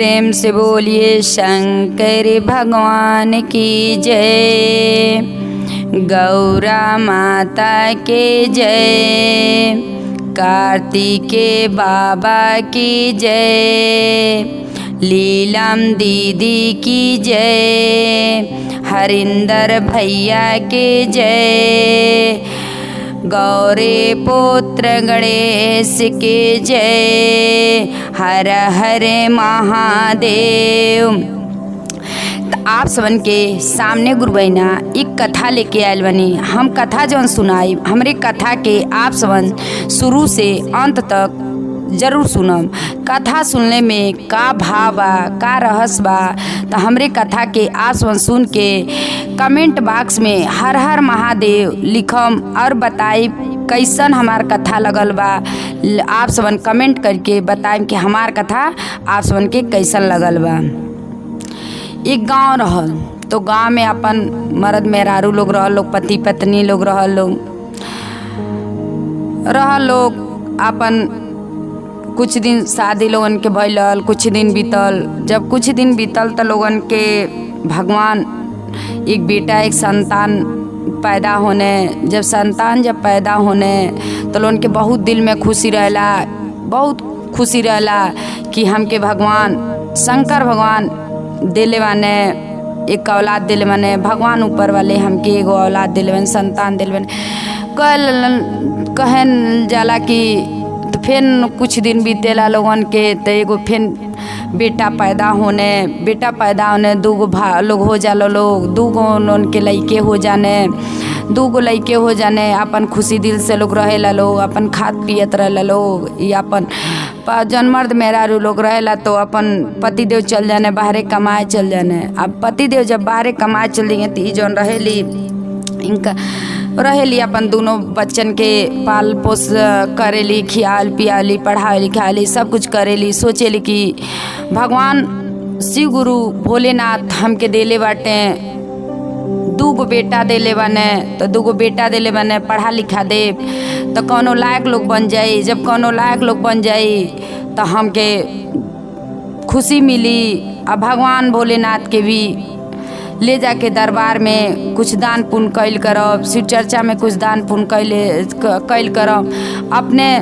प्रेम से बोलिए शंकर भगवान की जय, गौरा माता के जय, कार्तिके बाबा की जय, लीलम दीदी की जय, हरिंदर भैया के जय, गौरी पुत्र गणेश के जय, हर हर महादेव। आप सबन के सामने गुरु बहिना एक कथा लेके आयल बनी। हम कथा जौन सुनाई, हमरे कथा के आप सबन शुरू से अंत तक जरूर सुनम। कथा सुनने में का भाव बा, का रहस्य बा, तो हमरे कथा के आप सबन सुन के कमेंट बॉक्स में हर हर महादेव लिखम और बताई कैसन हमार कथा लगल बा। आप सबन कमेंट करके बताएं कि हमार कथा आप सबन के कैसन लगल बा। एक गांव रहल, तो गांव में अपन मर्द मेहरारू लोग रहल लोग, पति पत्नी लोग रहल लोग अपन कुछ दिन शादी लोगन के भइल, कुछ दिन बीतल। जब कुछ दिन बीतल तो लोगन के भगवान एक बेटा एक संतान पैदा होने, जब संतान पैदा होने तो लोगन के बहुत दिल में खुशी रहला, बहुत खुशी रहला कि हमके भगवान शंकर भगवान दिले बाने एक औलाद दिले बाने, भगवान ऊपर वाले हमके एगो औलाद दिले बाने, संतान दिले बाने। कहन जाला कि तो फिर कुछ दिन बीतेला लोगन के, तो एगो फिर बेटा पैदा होने दूगो लोग हो जाला, लोग दूगो उनके लइके हो जाने, दूगो लइके हो जाने। अपन खुशी दिल से लोग रहेला, लोग अपन खात पियत रहेला, लोग ये अपन जन मर्द मेहरारू लोग रहेला तो अपन पतिदेव चल जाने बाहरे कमाए चल जाने। अब पतिदेव जब बाहरे कमाए चल जाएंगे तो ये जौन रहेली इनका रहेली अपन दोनों बच्चन के पाल पोस करेली, खियाल पियाली, पढ़ाई लिखाली, सब कुछ करेली। सोचेली कि भगवान शिव गुरु भोलेनाथ हमके देले बाटे, दूगो बेटा देले बने, तो दूगो बेटा देले बने, पढ़ा लिखा दे तो कौनो लायक लोग बन जाई। जब कौनो लायक लोग बन जाई तो हमके खुशी मिली। अब भगवान भोलेनाथ के भी ले जाके दरबार में कुछ दान पुण्य कैल करब, शिव चर्चा में कुछ दान पुण्य कैल करब। अपने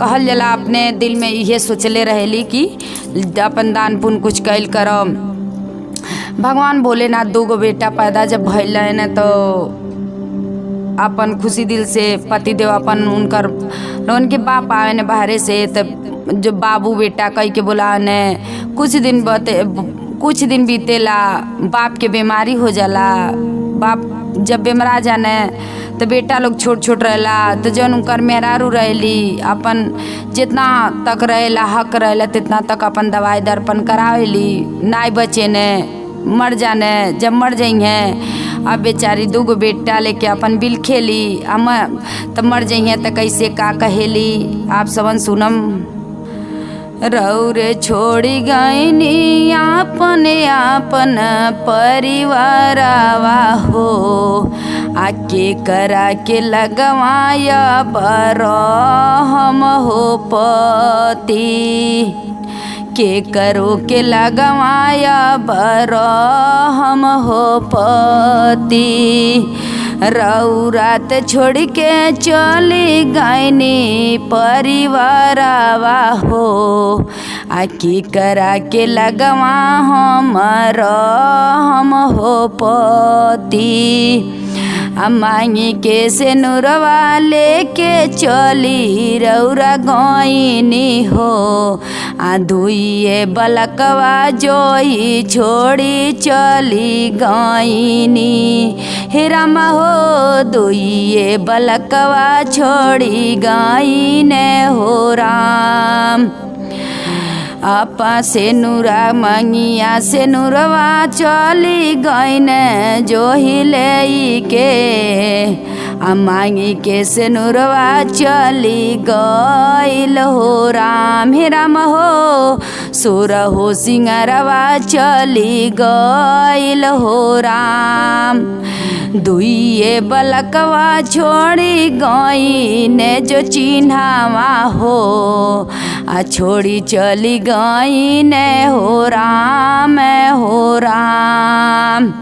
कहल जला अपने दिल में यह सोचले रहेली कि अपन दान पुण्य कुछ कैल करब। भगवान भोलेनाथ दूगो बेटा पैदा जब भइल है न, तो अपन खुशी दिल से पतिदेव अपन उनकर लोगन के बाप आवे न बाहरे से, तब जो बाबू बेटा कह के बोला न, कुछ दिन बीतेला, बाप के बीमारी हो जाला। बाप जब बीमारा जाने तो बेटा लोग छोट छोट रहेला, तो जौन उनकर मेहरारू रहेली अपन जितना तक रहेला हक रहेला तितना तक अपन दवाई दर्पण करावेली, नाई बचे ने मर जाने। जब मर जाइए अब बेचारी दूगो बेटा लेके अपन बिल खेली, तब मर जाइए तो कैसे का कहेली आप सबन सुनम। रौरे छोड़ी गईनी आपन परिवारवा हो, आके करा के लगवाया बरहम हो पति, के करो के लगवाया बरहम हो पति। रौरात छोड़ के चली गईनी परिवारवा हो, आकी करा के लगवा हम हो पति। मांगी के से नुरवा लेके चली रौरा गईनी हो, धुइए बलकवा जोई छोड़ी चली गईनी। हे रामा हो दुइए बलकवा छोड़ी गईने हो राम। आपा से नूरा मंगिया से नूरवा चली गईने जो हिले के, मांगी के से नूरवा चली गईल हो राम। हे राम हो सुर हो सिंगरवा चली गईल हो राम। दुइये बलकवा छोड़ी गई ने जो चिन्हावा हो, आ छोड़ी चली गई ने हो राम हो राम।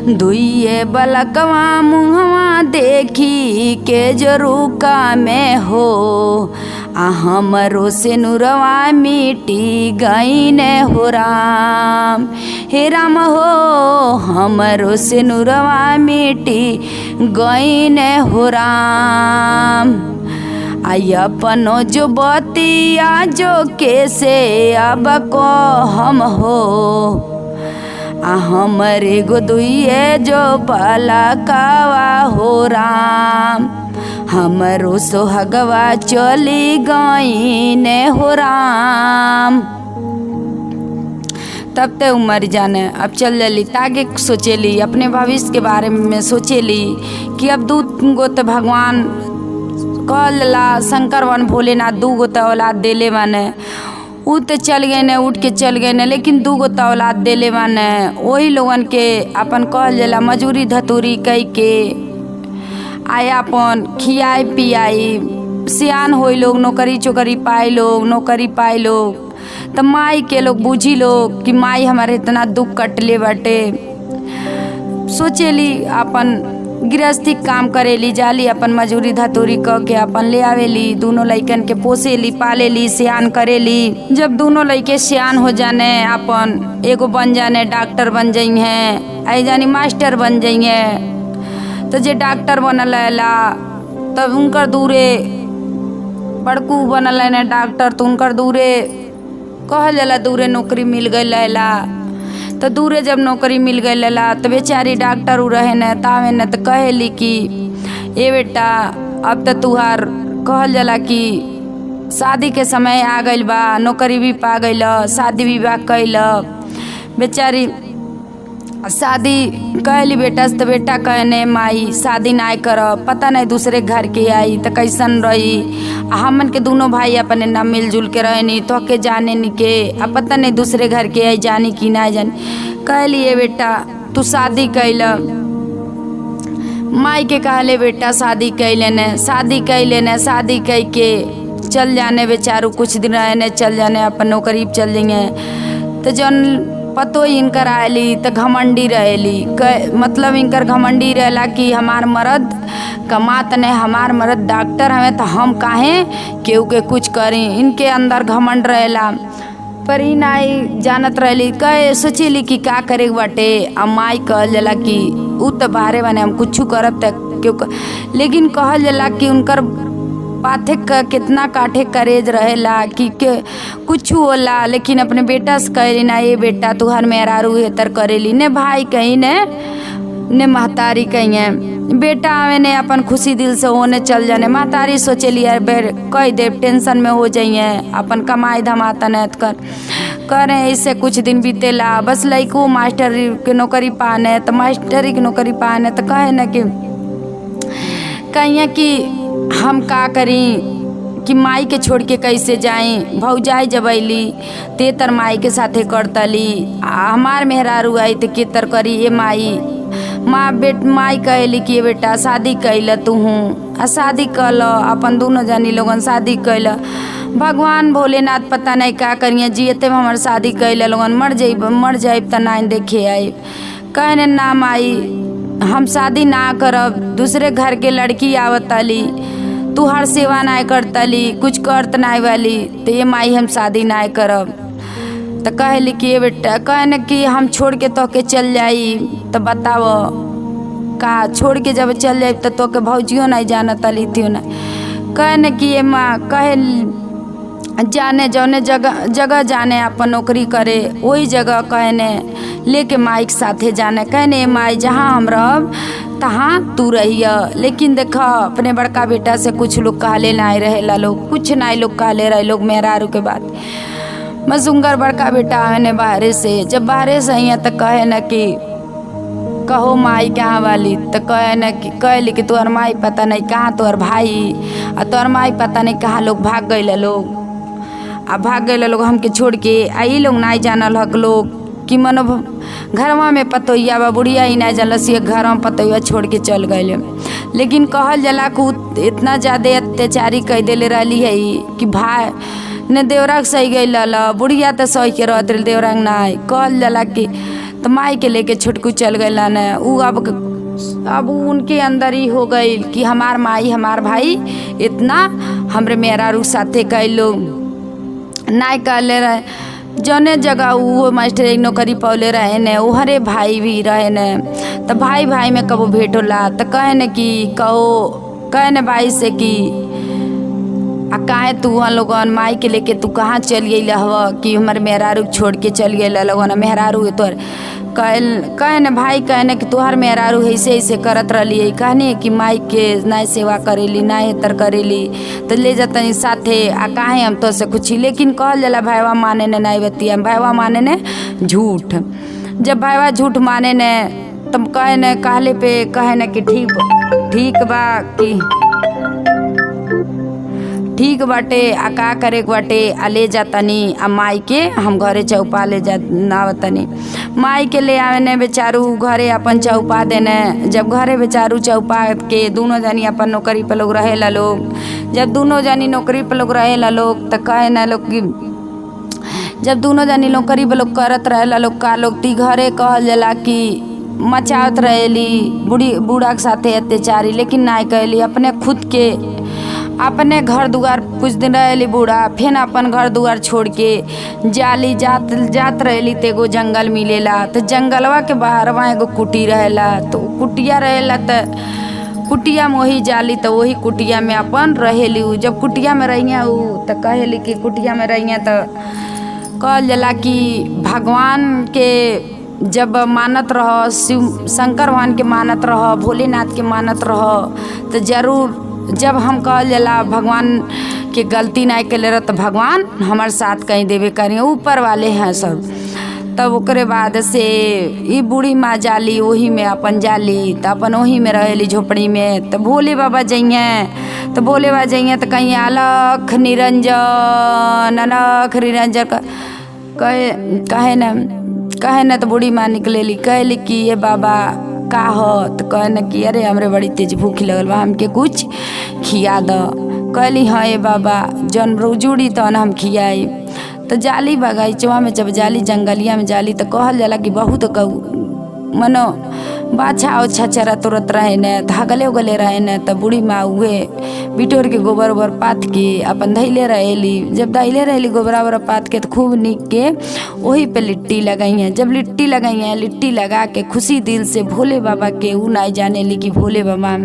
दुइये बलकवा मुहवा देखी के जो रुका में हो, आ हमरो से नुरवा मिटी गई ने हो राम। हे राम हो हमरो से नुरवा मिटी गई ने हो राम। आई अपनो जो बतिया जो कैसे अब को हम हो, आ हमरे गो दुइये जो बलकवा हो राम। हमरो सोहगवा चली गई ने हो राम। तब ते उमर जाने अब चल जली तागे सोचेली अपने भविष्य के बारे में सोचेली कि अब दू गो तो भगवान कहला शंकर वन भोलेनाथ दू गो तो औलाद देले माने उ तो चल गए ने उठ के चल गए ने, लेकिन दू गो तो औलाद देले माने वही लोगन के अपन कहल जाला मजूरी धतूरी कई के आया अपन खियाई पियाई सियान होई लोग, नौकरी चोकरी पाए लोग, नौकरी पाए लोग। तो माई के लोग बूझी लोग कि माई हमारे इतना दुख कटले बाटे। सोचेली अपन गृहस्थी काम करेली जाली अपन मजूरी धतूरी क के अपन ले आवेली, दोनों लइकन के पोसेली पालेली सियान करेली। जब दोनों लइके सियान हो जाने अपन एगो बन जाने डॉक्टर बन जाइ हैं, आई जानी मास्टर बन जाइ हैं। तो जे डॉक्टर बनल ला तब उनकर दूरे बड़कू बनल है डॉक्टर, तो उनकर दूरे कहल जाला दूरे नौकरी मिल गई ला। तो दूरे जब नौकरी मिल गई ला तो बेचारी डॉक्टर उ रहे न तावे न तो कहेली कि ए बेटा अब तो तुहार कहल जाला कि शादी के समय आ गइल बा, नौकरी भी पा गइल, शादी विवाह कैल। बेचारी शादी कहली बेटा से, तो बेटा कहने माई शादी ना कर, पता नहीं दूसरे घर के आई तो कैसन रही। हमन के दोनों भाई अपने ना मिलजुल के रहनी तो के जाने नी के, अब पता नहीं दूसरे घर के आई जानी कि ना जानी। कहली ये बेटा तू शादी कैल, माई के कहले बेटा शादी कैले ने, शादी कैले ने, शादी कह के चल जाने बेचारू कुछ दिन रहने चल जाने अपन नौकरी चल जाएंगे। तो जन पतो इनकर आयली तो घमंडी रहेली, मतलब इनकर घमंडी रहेला कि हमार मर्द कमात नहीं, हमार मर्द डॉक्टर हमें तो हम काहे केहू के कुछ करी, इनके अंदर घमंड रहेला। पर ही नाई जानत रहली कहे सोचेली कि का करे बाटे। अब माई कहल जाला कि उ तो बाहरे बने हम कुछ करब तक क्यों, लेकिन कहल जाला कि उनकर पाथे का कितना काठे करेज रहेला कि कुछ होला, लेकिन अपने बेटा से कहली ना ये बेटा तू हर मेहरारू हेतर करेली ने, भाई कहीं ने महतारी कहीं है, बेटा आवे ने अपन खुशी दिल से होने चल जाने। महतारी सोचेली यार बेर कह दे टेंशन में हो जाइए, अपन कमाई धमाता नैत करें। इससे कुछ दिन बीतेला, बस लइको मास्टर के नौकरी पाने, तो मास्टरी की नौकरी पाने तो कहे न कि कहिए कि हम का करी कि माई के छोड़ के कैसे जाएं। भौजाई जब अली तेतर माई के साथे करतली, हमार मेहरारू आई तो केतर करी ये माई। माई कहली कि ये बेटा शादी कैल तू हूँ, आ शादी कल अपन दोनों जानी लोगन शादी कैल। भगवान भोलेनाथ पता नहीं का करिए जियते में हमार शादी कैल लोगन मर जाइब तो ना देखे आइब। कहने ना माई हम शादी ना करब, दूसरे घर के लड़की आवतली, तू हर सेवा ना करतली, कुछ करत ना वाली, तो ये माई हम शादी ना करब। तो कहली कि ये बेटा कहने कि हम छोड़ के तो के चल जाई, तो बताव का छोड़ के जब चल जाए तो के भौजियो नहीं जानतली थी ना। कहने कि ये माँ कहे जाने जौने जगह जाने अपन नौकरी करे वही जगह कहने लेके माई के साथे जाने। कहने माई जहाँ हम रहब तहाँ तू रहिया, लेकिन देखा अपने बड़का बेटा से कुछ लोग कहले ना रहेला, लोग कुछ ना लोग कहले रहे लोग मेहरारू के बात। मसूंगर बड़का बेटा आने बाहरे से, जब बाहरे से आई तो कहे न कि कहो माई कहाँ वाली, तो कहे न कि कहली कि तोहर माई पता नहीं कहाँ, तोहर भाई और तोहर माई पता नहीं कहाँ लोग भाग गए लोग, अब भाग गए लोग हमके छोड़ के। आई लोग नहीं जानल हक लोग कि मनो घरवा में पतोहिया बा, बुढ़िया ही नहीं जानलस ये घर में पतोहिया छोड़ के चल गए। लेकिन कहल जला कि इतना ज़्यादा अत्याचारी कह दिले रही है कि भाई ने देवरा सही गई ला, बुढ़िया तो सही के रहते देवरा नहीं। कहल जला कि तो माई के लेके छुटकू चल गई न। उ अब उनके अंदर ही हो गई कि हमार माई हमार भाई इतना हमरे मेहरारू साथे कैलो नहीं कहले रहे। जौने जगह वो मास्टर नौकरी पौले रहे न, उहरे भाई भी रहे न। तो भाई भाई में कबो भेंट होला तो कहे न कि कहे न भाई से कि काहे तू हम लोगन माई के लेके तू कहाँ चल गई हवा कि हमारे मेहरारू छोड़ के चल गए लोगन मेहरारू तोर कहे न भाई कहे न कि तुहार मेहरारू ऐसे ऐसे करत रही कहने कि माई के ना सेवा करेली ना तर करेली तो ले जाता साथे काहे हम तो से कुछ। लेकिन कहल जला भाईवा माने ने नहीं बतिया, भाईवा माने ने झूठ। जब भाईवा झूठ माने ने तब कहे न कहले पे कहे न कि ठीक बा कि ठीक बाटे का करे बाटे ले जातनी माई के हम घरे चौपा ले जा आवतनी। माई के ले आवे ने बेचारू घरे अपन चौपा देने। जब घरे बेचारू चौपा के दोनों जनी अपन नौकरी पे लोग रहे ला लोग। जब दोनों जनी नौकरी पे लोग रहे ला लोग तो कहे ना लोग कि जब दोनों जनी नौकरी पे लोग करत रहे ला लोग का लोग ती घरे कहल जला कि मचावत रहेली बूढ़ा के साथे अत्याचारी। लेकिन नहीं कहली अपने खुद के अपने घर दुआर कुछ दिन रहेली बूढ़ा, फिर अपन घर दुआर छोड़ के जाली जात रहेली। तो एगो जंगल मिलेला तो जंगलवा के बाहरवा एगो कुटी रहेला। तो कुटिया रहेला तो कुटिया में वही जाली तो वही कुटिया में अपन रहेली। जब कुटिया में रही तो कहेली कि कुटिया में रही तो कहल जला कि भगवान के जब मानत रह, शिव शंकर भगवान के मानत रह, भोलेनाथ के मानत रह तो जरूर जब हम कहल जला भगवान के गलती नहीं कैले रह तो भगवान हमारे साथ कहीं देवे करें, ऊपर वाले हैं सब। तब ओकरे बाद से ई बूढ़ी माँ जाली वही में अपन जाली तो अपन वही में रहेली झोपड़ी में। तो भोले बाबा जइए तो भोले बाबा जइए तो कहीं अलख निरंजन अलख निरंजन कहे न तो बूढ़ी माँ निकलेली कहली कि ये बाबा का हो तो कहे न कि अरे हमरे बड़ी तेज भूख लगल बा हमके कुछ खिया दो। कहली हाँ ये बाबा जौन जुड़ी तो हम खियाई। तो जाली बगीचवा में जब जाली जंगलिया में जाली तो कहल जाला कि बहुत मनो बाछा ओछा चरा तुरत रहे न धागले उगले रहे न। तो बूढ़ी माँ उहे बिटोर के गोबर उबर पात के अपन धैले रहेली। जब धैले रहेली गोबरा उबरा पात के तो खूब निक के वही पे लिट्टी लगाई हैं। जब लिट्टी लगाई हैं लिट्टी लगा के खुशी दिल से भोले बाबा के ऊ नहीं जाने ली कि भोले बाबा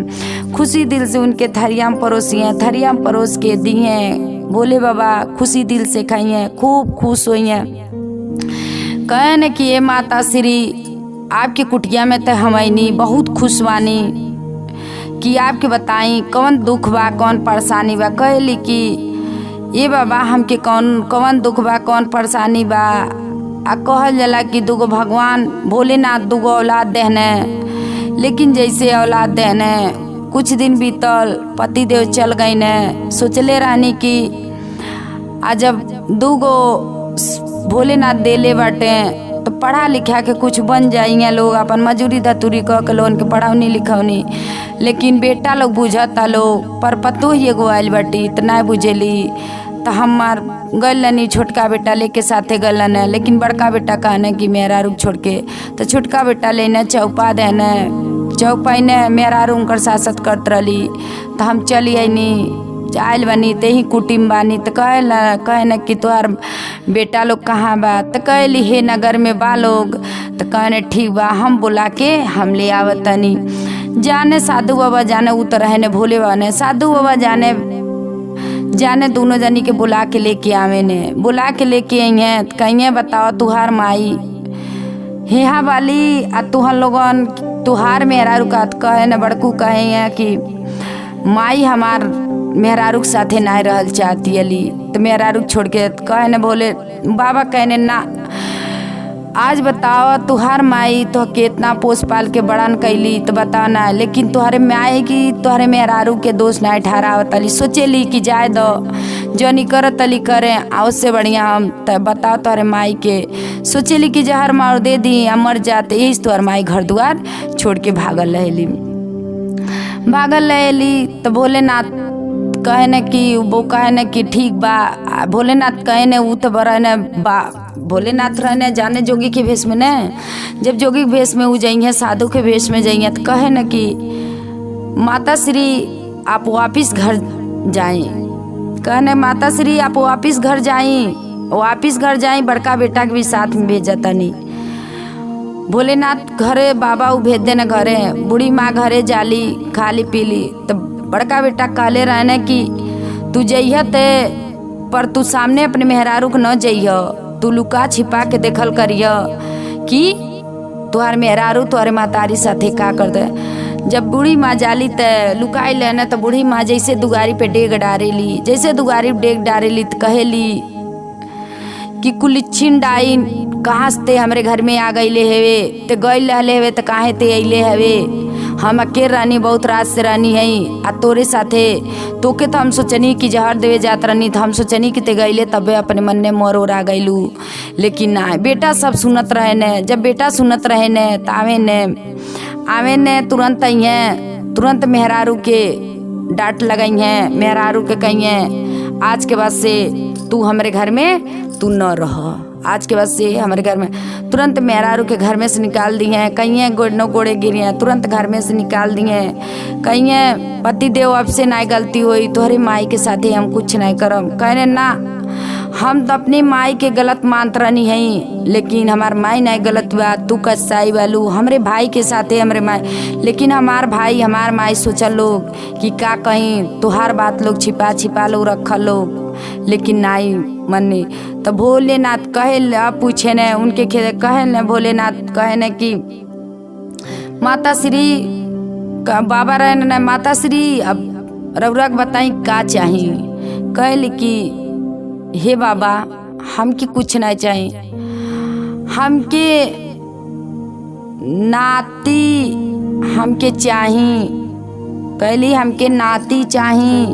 खुशी दिल से उनके थरिया में परोसी हैं, थरिया में परोस के दी हैं। भोले बाबा खुशी दिल से खाई हैं, खूब खुश हुई हैं। कहे न कि ये माता श्री आपके कुटिया में तो हमनी बहुत खुश बानी कि आपके बताई कौन दुख बा कौन परेशानी बा। कहली कि ये बाबा हमके कौन दुख बा कौन परेशानी बा। कहल जला कि दूगो भगवान भोलेनाथ दूगो औलाद देहने, लेकिन जैसे औलाद देहने कुछ दिन बीतल पति देव चल गई ने। सोचले रहनी कि जब दूगो भोलेनाथ देले बाटे तो पढ़ा लिखा के कुछ बन जाइए लोग अपन मजूरी धतूरी कह के लोन के पढ़ावनी लिखवनी। लेकिन बेटा लोग बुझता लोग पर पतो ही एगो आयल बाटी तो ना बुझेली। तो हमार गलनी छोटका बेटा लेके साथे गलन है। लेकिन बड़का बेटा कहने कि मेरा रुक छोड़ के तो छोटका बेटा लेने चौपा देने चौपाइने मेरा रूम कर शासत करत रही। तो हम चली आईनी आयल बनी ते ही कुटुम बानी। तो कहे न कि तोहार बेटा लोग कहाँ बा। तो कहली हे नगर में बा लोग। तो कहने ठीक बा हम बुला के हम ले आवतनी। जाने साधु बाबा जाने उतर है ने भोले बाबा ने साधु बाबा जाने दोनों जनी के बुला के लेके आवे ने बुला के लेके आई हैं। कहिए बताओ तुहार माई हेहा वाली तुहर लोगन तुहार मेहरारू का कहे न बड़कू कहे हैं कि माई हमार मेहरारू के साथे ना रहल चाहती अली। तो मेहरारू छोड़ के कहे न बोले बाबा कहने ना आज बताओ तुहार माई तो कितना पोस पाल के बड़न कैली तो बताओ ना। लेकिन तुहरे माई की तुहरे मेहरारू के दोष ना ठहरावत अली। सोचेली कि जाए दो जो नहीं कर तली करे आओ से बढ़िया हम बताओ तोहरे माई के सोचेली कि जहर मार दे दी या मर जाते यही तोहर माई घर द्वार छोड़ के भागल रहेली। तो भोलेनाथ कहे न कि वो कहे न कि ठीक बा। भोलेनाथ कहे न वो तो बड़ा न बा भोलेनाथ रहने जाने जोगी के भेष में न जब जोगी के भेष में वो जाइए साधु के भेष में जाइए तो कहे न कि माता श्री आप वापिस घर जाएं। कहने माता श्री आप वापिस घर जाएं बड़का बेटा के भी साथ में भेजा तनी। भोलेनाथ घरे बाबा उ भेज देने घरे बूढ़ी माँ घरे जाली खाली पीली। तो बड़का बेटा कहले रहने कि तू जइह ते पर तू सामने अपने मेहरारू के न जइह, तू लुका छिपा के देखल करिय कि तुहार मेहरारू तुहरे मातारी साथे का कर दे। जब बूढ़ी माँ जाली त लुकाई लेना तो बूढ़ी माँ जैसे दुगारी पे डेग डारेली तो कहेली कि कुलिच्छिन डाइन कहाँ से हमरे घर में आ गईले हेवे ते गईल रहले हेवे तो काहे ते अइले हेवे। हम अकेले रहनी बहुत रात से रहनी है आ तोरे साथे तोके तो हम सोचनी कि जहर देवे जात रहनी तो हम सोचनी कि ते गईले तबे अपने मन ने मोर ओर आ गईलू। लेकिन ना बेटा सब सुनत रहे ने। जब बेटा सुनत रहे ने तो आवे ने तुरंत मेहरारू के डांट लगाई है। मेहरारू के कहिए आज के बाद से तू हमारे घर में तू न रह, आज के बाद से हमारे घर में। तुरंत मेहरारू के घर में से निकाल दी हैं। कहीं गोड़नो गोड़े गिरी हैं तुरंत घर में से निकाल दी हैं। कहीं पति देव अब से ना गलती हुई तोहरे माई के साथ ही हम कुछ नहीं करम। कहने ना हम तो अपनी माई के गलत मानत रहनी है लेकिन हमार माई नहीं गलत बा, तू कसाई वालू हमरे भाई के साथे हमरे माई। लेकिन हमार भाई हमार माई सोचल लोग कि का कहीं तुहार बात लोग छिपा लोग रखल लोग लेकिन नाई मन्नी। तो भोलेनाथ कहे पूछे न उनके कहे न भोलेनाथ कहे न कि माता श्री बाबा रहे न माता श्री अब रउरा बताई का चाहिए। कहली कि हे बाबा हमके कुछ नहीं चाहिए, हमके नाती हमके चाहिए। कहली हमके नाती चाहिए,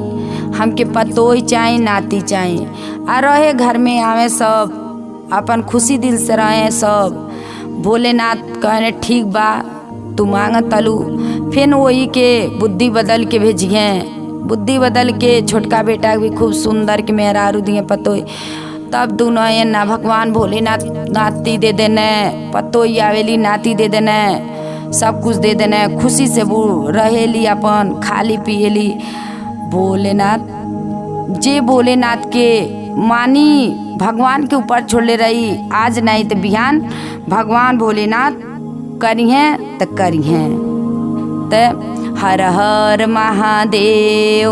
हमके पतोई चाहिए नाती चाहिए आ रहे घर में आवे सब अपन खुशी दिल से रहे सब। भोलेनाथ कहने ठीक बा तू मांग तलू। फिर वही के बुद्धि बदल के भेजिए। बुद्धि बदल के छोटका बेटा भी खूब सुंदर के मेहरारू दिए पतोई। तब दोनों ये ना भगवान भोलेनाथ नाती दे देने, पतोई आवेली नाती दे देने, सब कुछ दे देने। खुशी से वो रहेली अपन खाली पियली। भोलेनाथ के मानी भगवान के ऊपर छोड़ले रही। आज नहीं तो बिहान भगवान भोलेनाथ करिए तो करिए। तो हर हर महादेव।